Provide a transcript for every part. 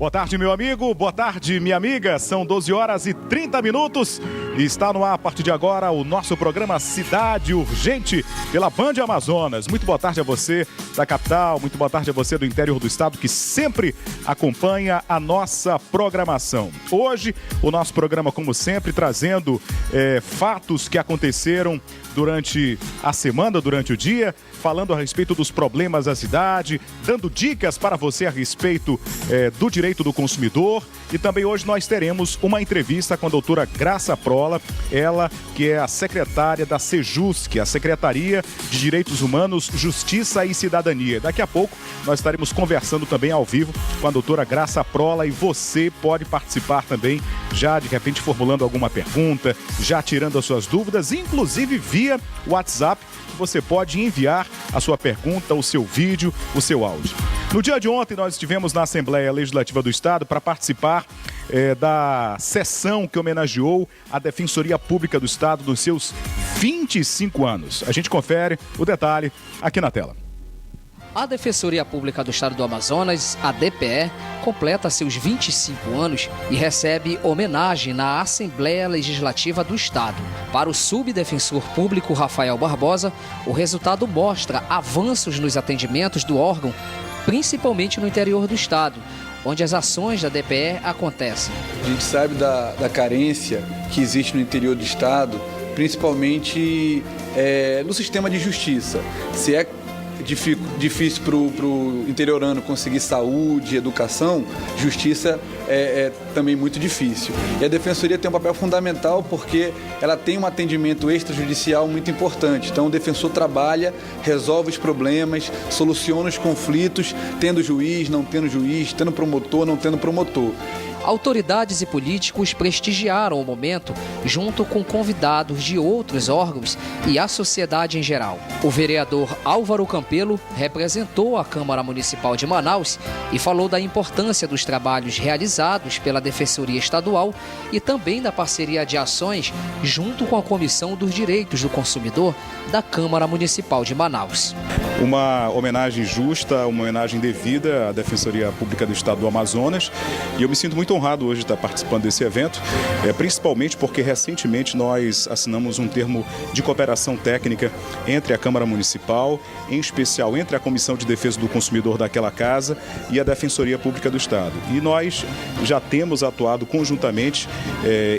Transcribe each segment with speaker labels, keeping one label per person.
Speaker 1: Boa tarde, meu amigo, boa tarde, minha amiga. São 12 horas e 30 minutos e está no ar a partir de agora o nosso programa Cidade Urgente pela Band Amazonas. Muito boa tarde a você da capital, muito boa tarde a você do interior do estado que sempre acompanha a nossa programação. Hoje, o nosso programa, como sempre, trazendo fatos que aconteceram durante a semana, durante o dia, falando a respeito dos problemas da cidade, dando dicas para você a respeito do direito do consumidor. E também hoje nós teremos uma entrevista com a doutora Graça Prola, ela que é a secretária da Sejusc, a Secretaria de Direitos Humanos, Justiça e Cidadania. Daqui a pouco nós estaremos conversando também ao vivo com a doutora Graça Prola e você pode participar também, já de repente formulando alguma pergunta, já tirando as suas dúvidas, inclusive via WhatsApp. Você pode enviar a sua pergunta, o seu vídeo, o seu áudio. No dia de ontem nós estivemos na Assembleia Legislativa do Estado para participar da sessão que homenageou a Defensoria Pública do Estado nos seus 25 anos. A gente confere o detalhe aqui na tela.
Speaker 2: A Defensoria Pública do Estado do Amazonas, a DPE, completa seus 25 anos e recebe homenagem na Assembleia Legislativa do Estado. Para o subdefensor público Rafael Barbosa, o resultado mostra avanços nos atendimentos do órgão, principalmente no interior do Estado, onde as ações da DPE acontecem.
Speaker 3: A gente sabe da carência que existe no interior do Estado, principalmente no sistema de justiça. Se é difícil para o interiorano conseguir saúde, educação, justiça é também muito difícil. E a Defensoria tem um papel fundamental porque ela tem um atendimento extrajudicial muito importante. Então o defensor trabalha, resolve os problemas, soluciona os conflitos, tendo juiz, não tendo juiz, tendo promotor, não tendo promotor.
Speaker 2: Autoridades e políticos prestigiaram o momento junto com convidados de outros órgãos e a sociedade em geral. O vereador Álvaro Campelo representou a Câmara Municipal de Manaus e falou da importância dos trabalhos realizados pela Defensoria Estadual e também da parceria de ações junto com a Comissão dos Direitos do Consumidor da Câmara Municipal de Manaus.
Speaker 1: Uma homenagem justa, uma homenagem devida à Defensoria Pública do Estado do Amazonas, e eu me sinto muito honrado hoje de estar participando desse evento, principalmente porque recentemente nós assinamos um termo de cooperação técnica entre a Câmara Municipal, em especial entre a Comissão de Defesa do Consumidor daquela casa e a Defensoria Pública do Estado. E nós já temos atuado conjuntamente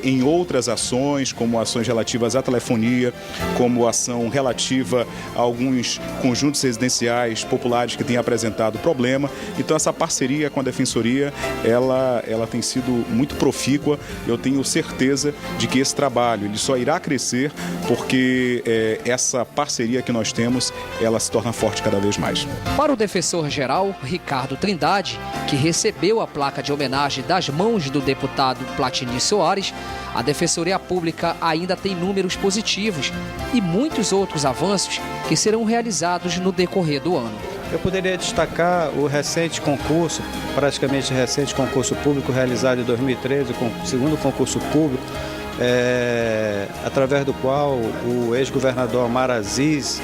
Speaker 1: em outras ações, como ações relativas à telefonia, como ação relativa a alguns conjuntos residenciais populares que têm apresentado problema. Então essa parceria com a Defensoria, ela tem sido muito profícua. Eu tenho certeza de que esse trabalho ele só irá crescer porque essa parceria que nós temos, ela se torna forte cada vez mais.
Speaker 2: Para o defensor-geral Ricardo Trindade, que recebeu a placa de homenagem das mãos do deputado Platini Soares, a Defensoria Pública ainda tem números positivos e muitos outros avanços que serão realizados no decorrer do ano.
Speaker 4: Eu poderia destacar o recente concurso, praticamente recente concurso público realizado em 2013, o segundo concurso público, através do qual o ex-governador Omar Aziz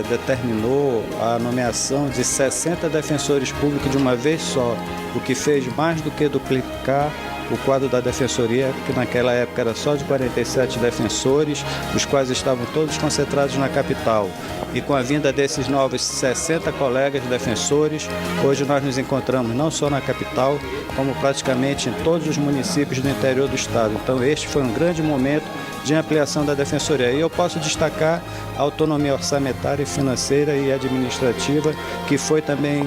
Speaker 4: determinou a nomeação de 60 defensores públicos de uma vez só, o que fez mais do que duplicar o quadro da Defensoria, que naquela época era só de 47 defensores, os quais estavam todos concentrados na capital. E com a vinda desses novos 60 colegas defensores, hoje nós nos encontramos não só na capital, como praticamente em todos os municípios do interior do estado. Então este foi um grande momento de ampliação da Defensoria. E eu posso destacar a autonomia orçamentária, financeira e administrativa, que foi também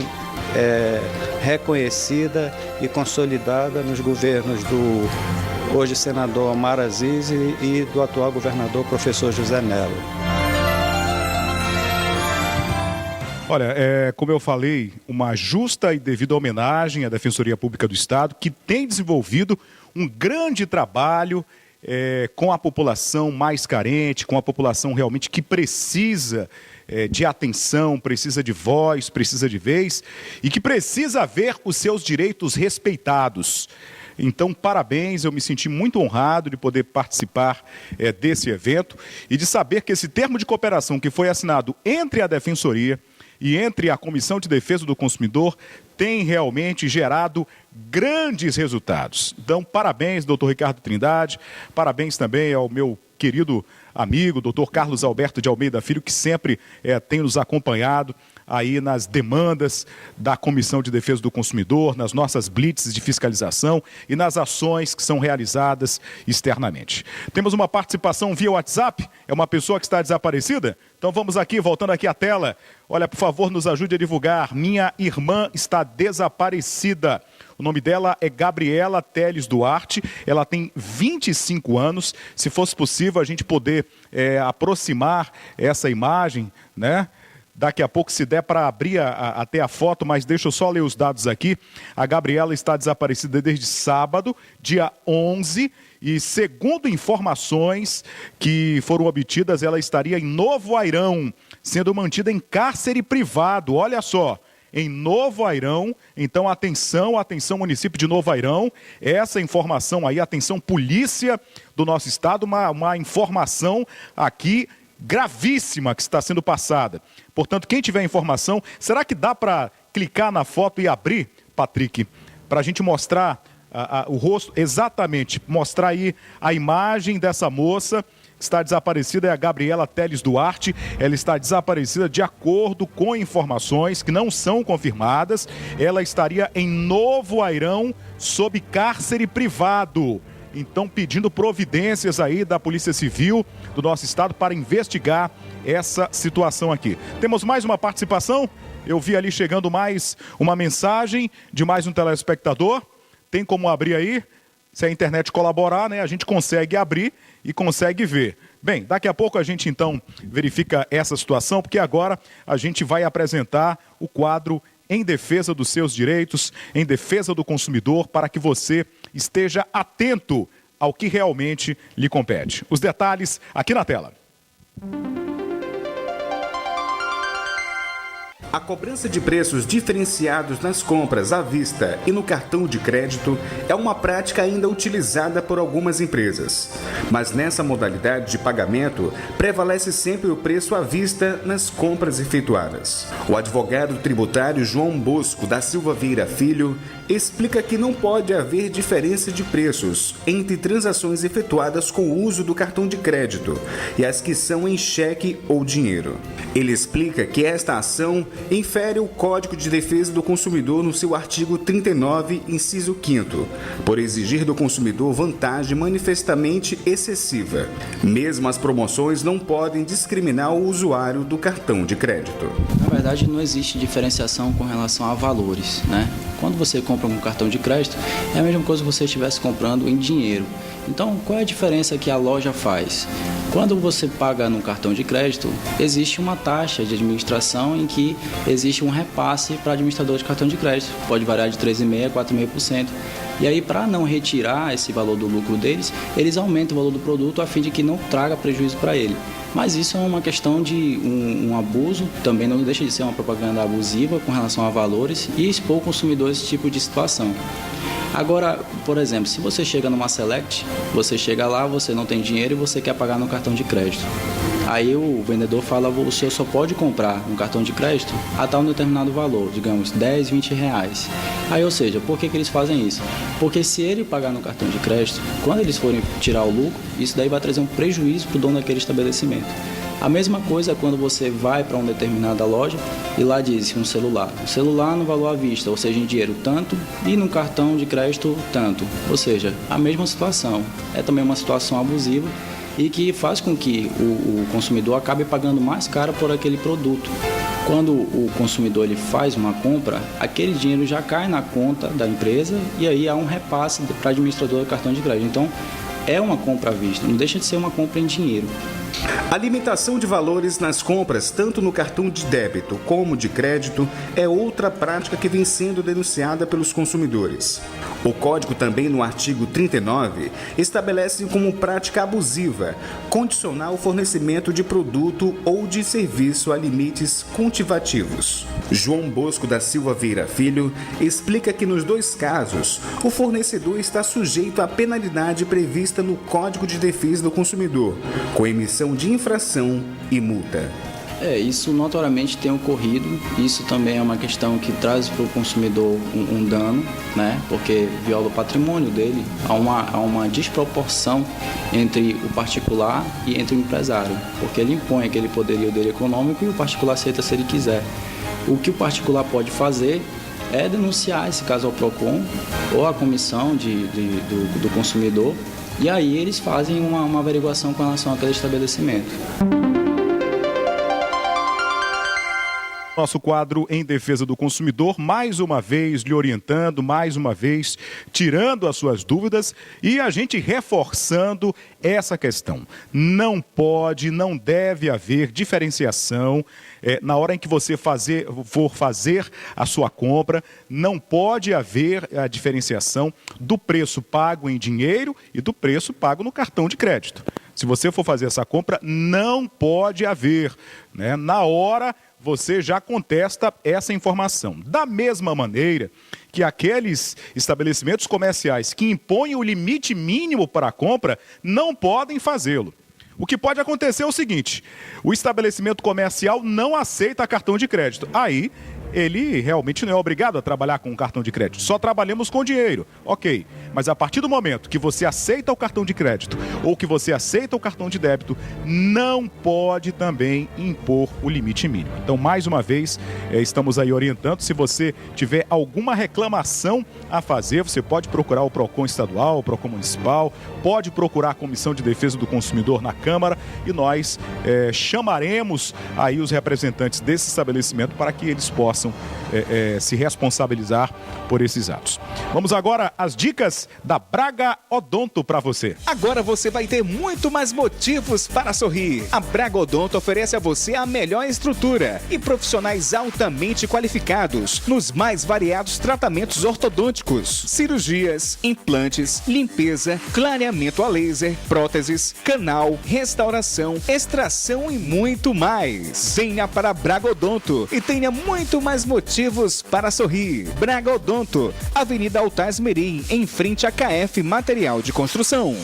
Speaker 4: reconhecida e consolidada nos governos do hoje senador Omar Aziz e do atual governador professor José Mello.
Speaker 1: Olha, como eu falei, uma justa e devida homenagem à Defensoria Pública do Estado, que tem desenvolvido um grande trabalho com a população mais carente, com a população realmente que precisa de atenção, precisa de voz, precisa de vez e que precisa ver os seus direitos respeitados. Então, parabéns, eu me senti muito honrado de poder participar desse evento e de saber que esse termo de cooperação que foi assinado entre a Defensoria e entre a Comissão de Defesa do Consumidor tem realmente gerado grandes resultados. Então, parabéns, doutor Ricardo Trindade, parabéns também ao meu querido amigo, doutor Carlos Alberto de Almeida Filho, que sempre tem nos acompanhado aí nas demandas da Comissão de Defesa do Consumidor, nas nossas blitzes de fiscalização e nas ações que são realizadas externamente. Temos uma participação via WhatsApp, é uma pessoa que está desaparecida? Então vamos aqui, voltando aqui à tela. Olha, por favor, nos ajude a divulgar. Minha irmã está desaparecida. O nome dela é Gabriela Teles Duarte, ela tem 25 anos. Se fosse possível a gente poder aproximar essa imagem, né? Daqui a pouco, se der para abrir até a foto, mas deixa eu só ler os dados aqui. A Gabriela está desaparecida desde sábado, dia 11, e segundo informações que foram obtidas, ela estaria em Novo Airão, sendo mantida em cárcere privado. Olha só, em Novo Airão. Então, atenção município de Novo Airão. Essa informação aí, atenção polícia do nosso estado, uma informação aqui gravíssima que está sendo passada. Portanto, quem tiver informação, será que dá para clicar na foto e abrir, Patrick, para a gente mostrar o rosto, exatamente, mostrar aí a imagem dessa moça que está desaparecida, é a Gabriela Teles Duarte. Ela está desaparecida de acordo com informações que não são confirmadas. Ela estaria em Novo Airão, sob cárcere privado. Então, pedindo providências aí da Polícia Civil do nosso estado para investigar essa situação aqui. Temos mais uma participação. Eu vi ali chegando mais uma mensagem de mais um telespectador. Tem como abrir aí? Se a internet colaborar, né, a gente consegue abrir e consegue ver. Bem, daqui a pouco a gente então verifica essa situação, porque agora a gente vai apresentar o quadro Em Defesa dos Seus Direitos, em defesa do consumidor, para que você esteja atento ao que realmente lhe compete. Os detalhes aqui na tela.
Speaker 5: A cobrança de preços diferenciados nas compras à vista e no cartão de crédito é uma prática ainda utilizada por algumas empresas. Mas nessa modalidade de pagamento, prevalece sempre o preço à vista nas compras efetuadas. O advogado tributário João Bosco da Silva Vieira Filho explica que não pode haver diferença de preços entre transações efetuadas com o uso do cartão de crédito e as que são em cheque ou dinheiro. Ele explica que esta ação infere o Código de Defesa do Consumidor no seu artigo 39, inciso 5º, por exigir do consumidor vantagem manifestamente excessiva. Mesmo as promoções não podem discriminar o usuário do cartão de crédito.
Speaker 6: Na verdade, não existe diferenciação com relação a valores, né? Quando você compra um cartão de crédito, é a mesma coisa que você estivesse comprando em dinheiro. Então, qual é a diferença que a loja faz? Quando você paga no cartão de crédito, existe uma taxa de administração em que existe um repasse para administrador de cartão de crédito. Pode variar de 3,5% a 4,5%. E aí, para não retirar esse valor do lucro deles, eles aumentam o valor do produto a fim de que não traga prejuízo para ele. Mas isso é uma questão de um abuso, também não deixa de ser uma propaganda abusiva com relação a valores e expor o consumidor a esse tipo de situação. Agora, por exemplo, se você chega numa Select, você chega lá, você não tem dinheiro e você quer pagar no cartão de crédito. Aí o vendedor fala, o senhor só pode comprar um cartão de crédito a tal determinado valor, digamos, 10, 20 reais. Aí, ou seja, por que eles fazem isso? Porque se ele pagar no cartão de crédito, quando eles forem tirar o lucro, isso daí vai trazer um prejuízo para o dono daquele estabelecimento. A mesma coisa quando você vai para uma determinada loja e lá diz um celular. O celular no valor à vista, ou seja, em dinheiro tanto, e no cartão de crédito tanto. Ou seja, a mesma situação. É também uma situação abusiva e que faz com que o consumidor acabe pagando mais caro por aquele produto. Quando o consumidor ele faz uma compra, aquele dinheiro já cai na conta da empresa e aí há um repasse para o administrador do cartão de crédito. Então, é uma compra à vista, não deixa de ser uma compra em dinheiro.
Speaker 5: A limitação de valores nas compras, tanto no cartão de débito como de crédito, é outra prática que vem sendo denunciada pelos consumidores. O Código também, no artigo 39, estabelece como prática abusiva condicionar o fornecimento de produto ou de serviço a limites quantitativos. João Bosco da Silva Vieira Filho explica que nos dois casos, o fornecedor está sujeito à penalidade prevista no Código de Defesa do Consumidor, com emissão de infração e multa.
Speaker 6: Isso notoriamente tem ocorrido. Isso também é uma questão que traz para o consumidor um dano, né? Porque viola o patrimônio dele. Há uma desproporção entre o particular e entre o empresário, porque ele impõe aquele poderio dele econômico e o particular aceita se ele quiser. O que o particular pode fazer é denunciar esse caso ao PROCON ou à comissão do consumidor, e aí eles fazem uma averiguação com relação àquele estabelecimento.
Speaker 1: Nosso quadro em defesa do consumidor, mais uma vez lhe orientando, mais uma vez tirando as suas dúvidas e a gente reforçando essa questão. Não pode, não deve haver diferenciação na hora em que você for fazer a sua compra, não pode haver a diferenciação do preço pago em dinheiro e do preço pago no cartão de crédito. Se você for fazer essa compra, não pode haver, né? Na hora você já contesta essa informação. Da mesma maneira que aqueles estabelecimentos comerciais que impõem o limite mínimo para a compra não podem fazê-lo. O que pode acontecer é o seguinte: o estabelecimento comercial não aceita cartão de crédito. Aí ele realmente não é obrigado a trabalhar com cartão de crédito. Só trabalhamos com dinheiro. Ok, mas a partir do momento que você aceita o cartão de crédito ou que você aceita o cartão de débito, não pode também impor o limite mínimo. Então, mais uma vez, estamos aí orientando. Se você tiver alguma reclamação a fazer, você pode procurar o PROCON estadual, o PROCON municipal, pode procurar a Comissão de Defesa do Consumidor na Câmara e nós chamaremos aí os representantes desse estabelecimento para que eles possam se responsabilizar por esses atos. Vamos agora às dicas da Braga Odonto para você.
Speaker 7: Agora você vai ter muito mais motivos para sorrir. A Braga Odonto oferece a você a melhor estrutura e profissionais altamente qualificados nos mais variados tratamentos ortodônticos, cirurgias, implantes, limpeza, clareamento a laser, próteses, canal, restauração, extração e muito mais. Venha para a Braga Odonto e tenha muito mais motivos para sorrir. Braga Odonto, Avenida Altaz Mirim, em frente a KF Material de Construção.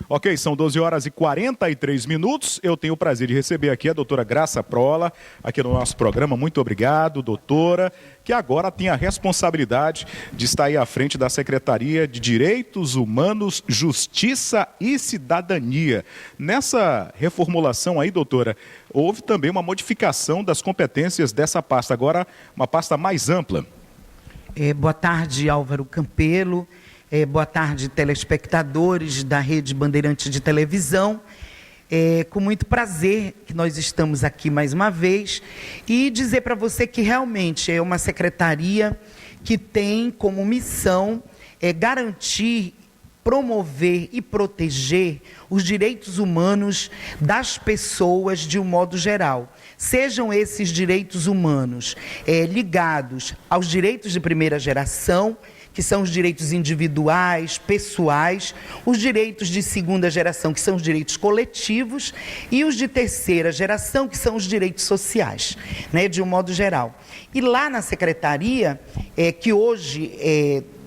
Speaker 1: Ok, são 12 horas e 43 minutos. Eu tenho o prazer de receber aqui a doutora Graça Prola, aqui no nosso programa. Muito obrigado, doutora, que agora tem a responsabilidade de estar aí à frente da Secretaria de Direitos Humanos, Justiça e Cidadania. Nessa reformulação aí, doutora, houve também uma modificação das competências dessa pasta, agora uma pasta mais ampla.
Speaker 8: Boa tarde, Álvaro Campelo. Boa tarde, telespectadores da Rede Bandeirantes de Televisão. Com muito prazer que nós estamos aqui mais uma vez e dizer para você que realmente é uma secretaria que tem como missão garantir, promover e proteger os direitos humanos das pessoas de um modo geral. Sejam esses direitos humanos ligados aos direitos de primeira geração, que são os direitos individuais, pessoais, os direitos de segunda geração, que são os direitos coletivos, e os de terceira geração, que são os direitos sociais, né, de um modo geral. E lá na secretaria, que hoje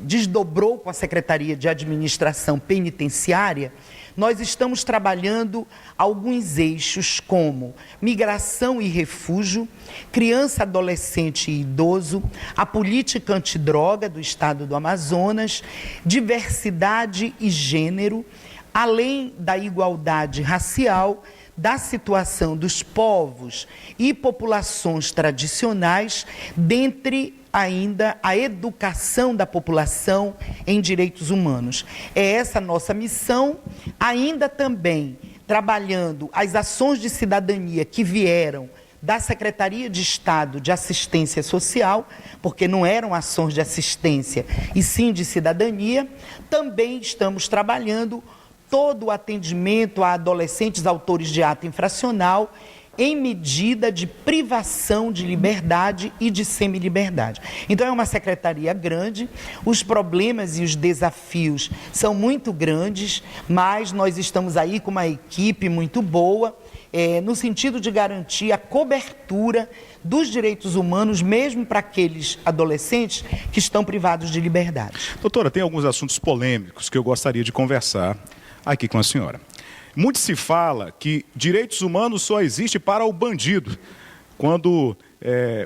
Speaker 8: desdobrou com a Secretaria de Administração Penitenciária, nós estamos trabalhando alguns eixos como migração e refúgio, criança, adolescente e idoso, a política antidroga do estado do Amazonas, diversidade e gênero, além da igualdade racial, da situação dos povos e populações tradicionais, dentre ainda a educação da população em direitos humanos. É essa nossa missão, ainda também trabalhando as ações de cidadania que vieram da Secretaria de Estado de Assistência Social, porque não eram ações de assistência, e sim de cidadania. Também estamos trabalhando todo o atendimento a adolescentes autores de ato infracional em medida de privação de liberdade e de semiliberdade. Então é uma secretaria grande, os problemas e os desafios são muito grandes, mas nós estamos aí com uma equipe muito boa, no sentido de garantir a cobertura dos direitos humanos, mesmo para aqueles adolescentes que estão privados de liberdade.
Speaker 1: Doutora, tem alguns assuntos polêmicos que eu gostaria de conversar aqui com a senhora. Muito se fala que direitos humanos só existem para o bandido. Quando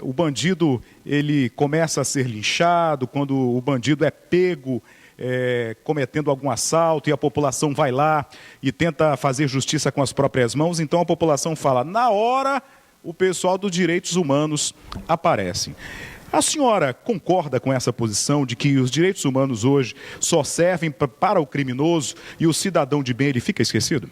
Speaker 1: o bandido ele começa a ser linchado, quando o bandido é pego cometendo algum assalto e a população vai lá e tenta fazer justiça com as próprias mãos, então a população fala, na hora o pessoal dos direitos humanos aparece. A senhora concorda com essa posição de que os direitos humanos hoje só servem para o criminoso e o cidadão de bem ele fica esquecido?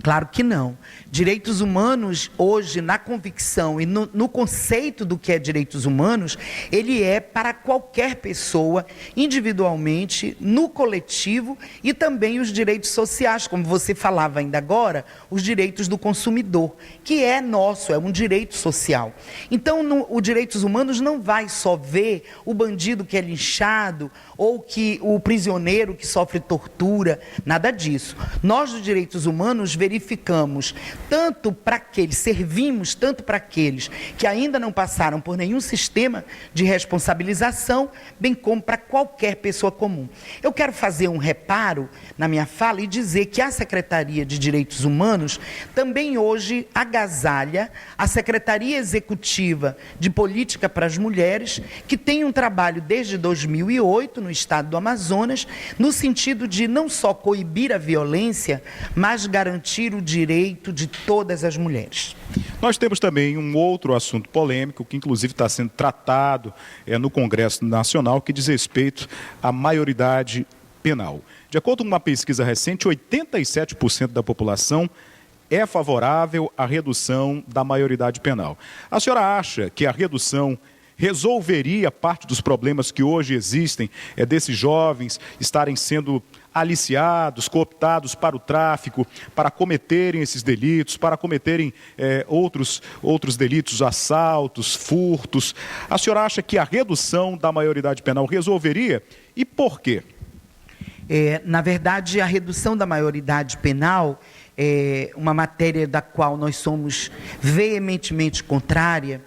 Speaker 8: Claro que não. Direitos humanos, hoje, na convicção e no conceito do que é direitos humanos, ele é para qualquer pessoa, individualmente, no coletivo, e também os direitos sociais, como você falava ainda agora, os direitos do consumidor, que é nosso, é um direito social. Então, os direitos humanos não vai só ver o bandido que é linchado, ou que o prisioneiro que sofre tortura, nada disso. Nós, dos direitos humanos, verificamos tanto para aqueles, servimos tanto para aqueles que ainda não passaram por nenhum sistema de responsabilização, bem como para qualquer pessoa comum. Eu quero fazer um reparo na minha fala e dizer que a Secretaria de Direitos Humanos também hoje agasalha a Secretaria Executiva de Política para as Mulheres, que tem um trabalho desde 2008 no estado do Amazonas, no sentido de não só coibir a violência, mas garantir o direito de todas as mulheres.
Speaker 1: Nós temos também um outro assunto polêmico, que inclusive está sendo tratado no Congresso Nacional, que diz respeito à maioridade penal. De acordo com uma pesquisa recente, 87% da população é favorável à redução da maioridade penal. A senhora acha que a redução resolveria parte dos problemas que hoje existem, desses jovens estarem sendo aliciados, cooptados para o tráfico, para cometerem esses delitos, para cometerem outros delitos, assaltos, furtos? A senhora acha que a redução da maioridade penal resolveria? E por quê?
Speaker 8: Na verdade, a redução da maioridade penal é uma matéria da qual nós somos veementemente contrária.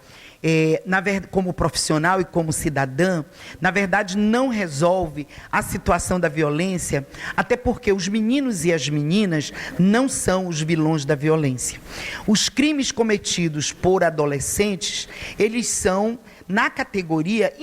Speaker 8: Como profissional e como cidadã, na verdade não resolve a situação da violência, até porque os meninos e as meninas não são os vilões da violência. Os crimes cometidos por adolescentes, eles são na categoria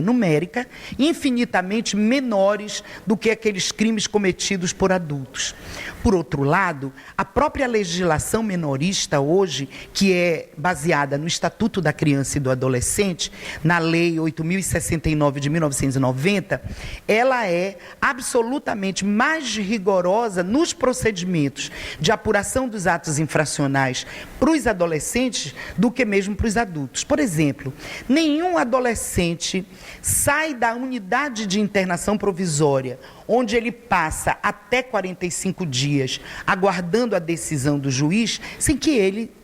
Speaker 8: numérica, infinitamente menores do que aqueles crimes cometidos por adultos. Por outro lado, a própria legislação menorista hoje, que é baseada no Estatuto da Criança e do Adolescente, na Lei 8.069 de 1990, ela é absolutamente mais rigorosa nos procedimentos de apuração dos atos infracionais para os adolescentes do que mesmo para os adultos. Por exemplo, nenhum adolescente sai da unidade de internação provisória, onde ele passa até 45 dias aguardando a decisão do juiz, sem que ele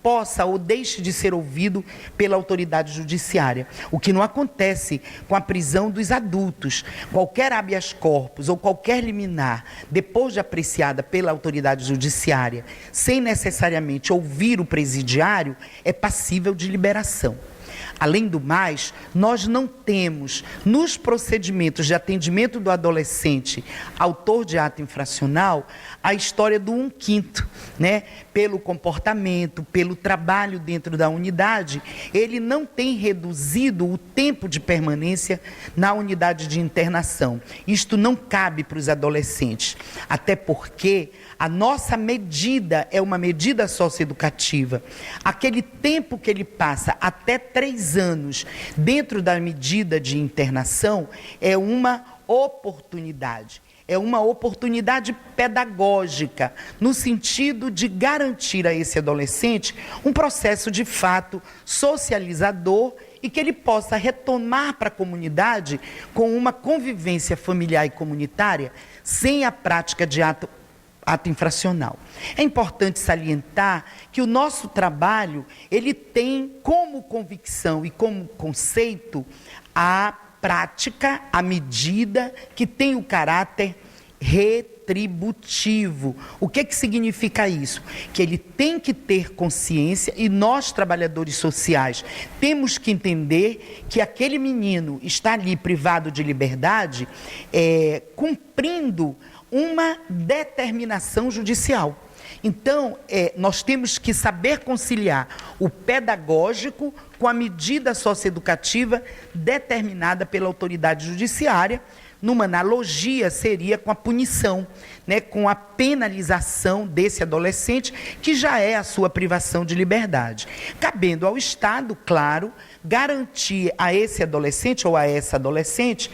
Speaker 8: possa ou deixe de ser ouvido pela autoridade judiciária. O que não acontece com a prisão dos adultos. Qualquer habeas corpus ou qualquer liminar, depois de apreciada pela autoridade judiciária, sem necessariamente ouvir o presidiário, é passível de liberação. Além do mais, nós não temos, nos procedimentos de atendimento do adolescente autor de ato infracional, a história do 1/5, né? Pelo comportamento, pelo trabalho dentro da unidade, ele não tem reduzido o tempo de permanência na unidade de internação. Isto não cabe para os adolescentes, até porque a nossa medida é uma medida socioeducativa. Aquele tempo que ele passa, até 3 anos, dentro da medida de internação, é uma oportunidade. É uma oportunidade pedagógica, no sentido de garantir a esse adolescente um processo de fato socializador e que ele possa retomar para a comunidade com uma convivência familiar e comunitária sem a prática de ato infracional. É importante salientar que o nosso trabalho, ele tem como convicção e como conceito a prática, a medida que tem o caráter retroativo. retributivo. O que significa isso? Que ele tem que ter consciência, e nós, trabalhadores sociais, temos que entender que aquele menino está ali privado de liberdade, cumprindo uma determinação judicial. Então, nós temos que saber conciliar o pedagógico com a medida socioeducativa determinada pela autoridade judiciária. Numa analogia, seria com a punição, né, com a penalização desse adolescente, que já é a sua privação de liberdade. Cabendo ao Estado, claro, garantir a esse adolescente ou a essa adolescente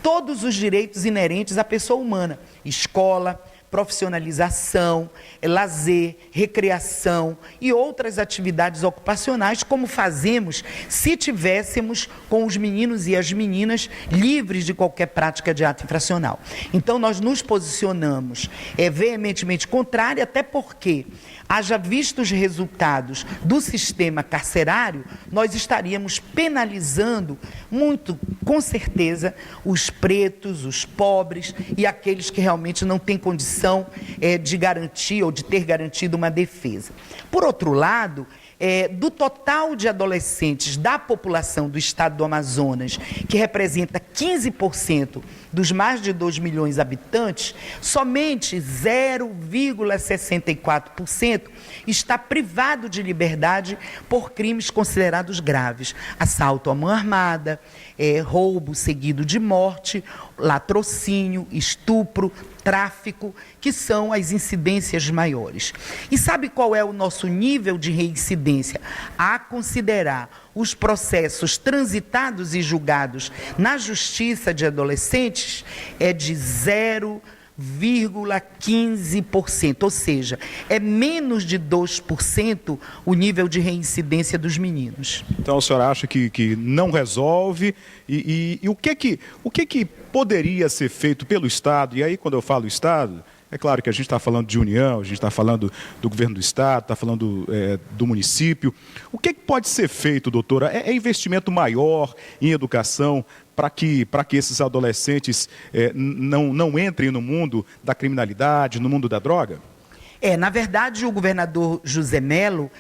Speaker 8: todos os direitos inerentes à pessoa humana: escola, profissionalização, lazer, recreação e outras atividades ocupacionais, como fazemos se tivéssemos com os meninos e as meninas livres de qualquer prática de ato infracional. Então, nós nos posicionamos veementemente contrário, até porque, haja visto os resultados do sistema carcerário, nós estaríamos penalizando muito, com certeza, os pretos, os pobres e aqueles que realmente não têm condição de garantir ou de ter garantido uma defesa. Por outro lado, do total de adolescentes da população do estado do Amazonas, que representa 15% dos mais de 2 milhões de habitantes, somente 0,64% está privado de liberdade por crimes considerados graves: assalto à mão armada, roubo seguido de morte, latrocínio, estupro, tráfico, que são as incidências maiores. E sabe qual é o nosso nível de reincidência a considerar os processos transitados e julgados na justiça de adolescentes? É de 0,15%, ou seja, é menos de 2% o nível de reincidência dos meninos.
Speaker 1: Então, a senhora acha que não resolve? E o que poderia ser feito pelo Estado? E aí, quando eu falo Estado, é claro que a gente está falando de União, a gente está falando do governo do Estado, está falando do município. O que pode ser feito, doutora? É investimento maior em educação para que esses adolescentes não entrem no mundo da criminalidade, no mundo da droga?
Speaker 8: Na verdade, o governador José Mello,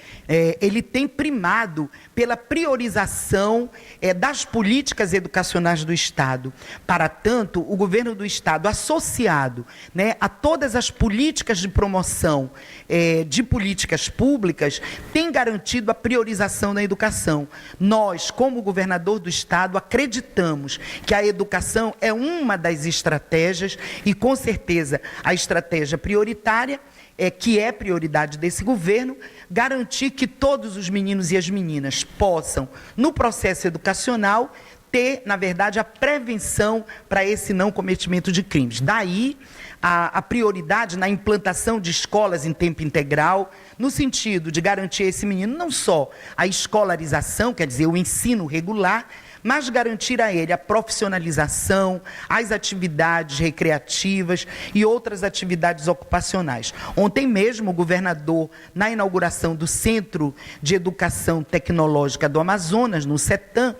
Speaker 8: ele tem primado pela priorização das políticas educacionais do Estado. Para tanto, o governo do Estado, associado, né, a todas as políticas de promoção de políticas públicas, tem garantido a priorização na educação. Nós, como governador do Estado, acreditamos que a educação é uma das estratégias e, com certeza, a estratégia prioritária, que é prioridade desse governo, garantir que todos os meninos e as meninas possam, no processo educacional, ter, na verdade, a prevenção para esse não cometimento de crimes. Daí a prioridade na implantação de escolas em tempo integral, no sentido de garantir a esse menino não só a escolarização, quer dizer, o ensino regular, mas garantir a ele a profissionalização, as atividades recreativas e outras atividades ocupacionais. Ontem mesmo, o governador, na inauguração do Centro de Educação Tecnológica do Amazonas, no CETAM,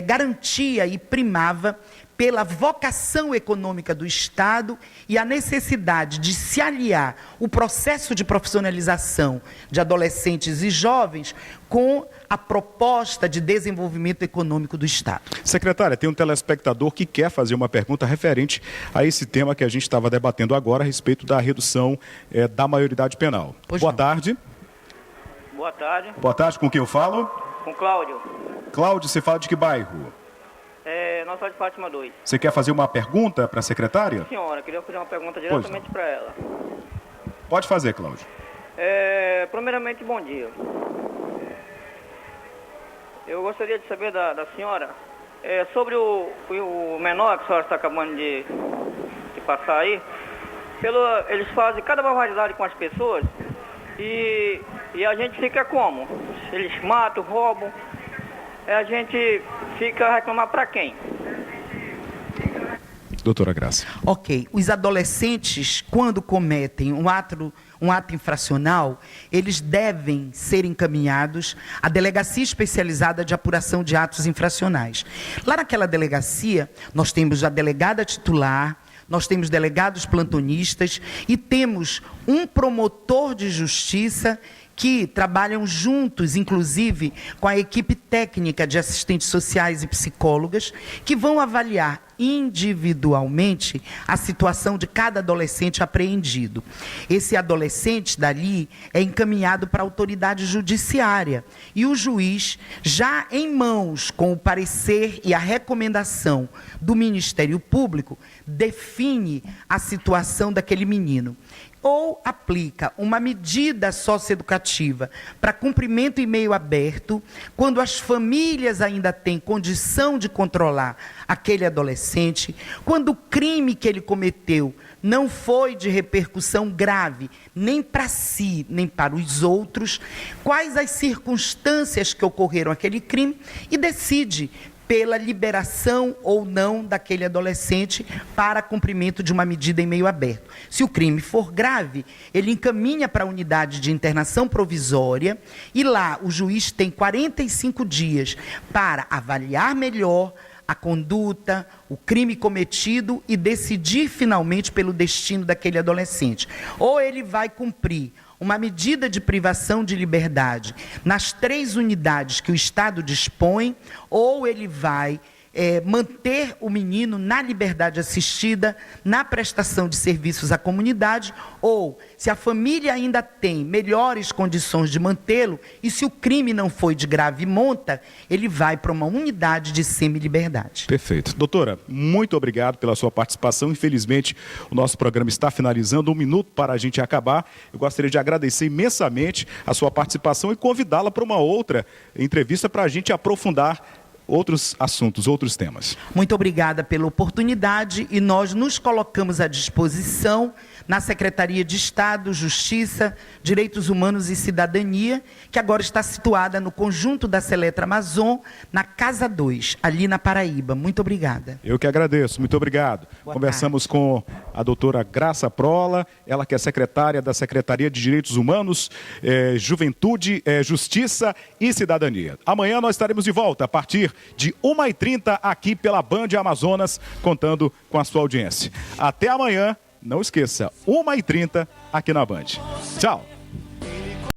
Speaker 8: garantia e primava pela vocação econômica do Estado e a necessidade de se aliar o processo de profissionalização de adolescentes e jovens com a proposta de desenvolvimento econômico do Estado.
Speaker 1: Secretária, tem um telespectador que quer fazer uma pergunta referente a esse tema que a gente estava debatendo agora, a respeito da redução da maioridade penal. Boa tarde.
Speaker 9: Boa tarde.
Speaker 1: Boa tarde, com quem eu falo?
Speaker 9: Com Cláudio.
Speaker 1: Cláudio, você fala de que bairro?
Speaker 9: Nossa Senhora de Fátima 2.
Speaker 1: Você quer fazer uma pergunta para a secretária?
Speaker 9: Sim, senhora, queria fazer uma pergunta diretamente para ela.
Speaker 1: Pode fazer, Cláudio.
Speaker 9: Primeiramente, bom dia. Eu gostaria de saber da senhora sobre o menor que a senhora está acabando de passar aí. Eles fazem cada barbaridade com as pessoas e a gente fica como? Eles matam, roubam. A gente fica a reclamar para quem?
Speaker 1: Doutora Graça.
Speaker 8: Ok. Os adolescentes, quando cometem um ato infracional, eles devem ser encaminhados à Delegacia Especializada de Apuração de Atos Infracionais. Lá naquela delegacia, nós temos a delegada titular, nós temos delegados plantonistas e temos um promotor de justiça que trabalham juntos, inclusive, com a equipe técnica de assistentes sociais e psicólogas, que vão avaliar individualmente a situação de cada adolescente apreendido. Esse adolescente, dali, é encaminhado para a autoridade judiciária e o juiz, já em mãos com o parecer e a recomendação do Ministério Público, define a situação daquele menino. Ou aplica uma medida socioeducativa para cumprimento em meio aberto, quando as famílias ainda têm condição de controlar aquele adolescente, quando o crime que ele cometeu não foi de repercussão grave, nem para si, nem para os outros, quais as circunstâncias que ocorreram aquele crime, e decide pela liberação ou não daquele adolescente para cumprimento de uma medida em meio aberto. Se o crime for grave, ele encaminha para a unidade de internação provisória e lá o juiz tem 45 dias para avaliar melhor a conduta, o crime cometido e decidir finalmente pelo destino daquele adolescente. Ou ele vai cumprir uma medida de privação de liberdade nas 3 unidades que o Estado dispõe, ou ele vai manter o menino na liberdade assistida, na prestação de serviços à comunidade, ou, se a família ainda tem melhores condições de mantê-lo, e se o crime não foi de grave monta, ele vai para uma unidade de semi-liberdade.
Speaker 1: Perfeito. Doutora, muito obrigado pela sua participação. Infelizmente, o nosso programa está finalizando, 1 minuto para a gente acabar. Eu gostaria de agradecer imensamente a sua participação e convidá-la para uma outra entrevista para a gente aprofundar outros assuntos, outros temas.
Speaker 8: Muito obrigada pela oportunidade e nós nos colocamos à disposição na Secretaria de Estado, Justiça, Direitos Humanos e Cidadania, que agora está situada no conjunto da Seletra Amazon, na Casa 2, ali na Paraíba. Muito obrigada.
Speaker 1: Eu que agradeço, muito obrigado. Conversamos com a doutora Graça Prola, ela que é secretária da Secretaria de Direitos Humanos, Juventude, Justiça e Cidadania. Amanhã nós estaremos de volta a partir de 1h30 aqui pela Band Amazonas, contando com a sua audiência. Até amanhã, não esqueça, 1h30 aqui na Band. Tchau!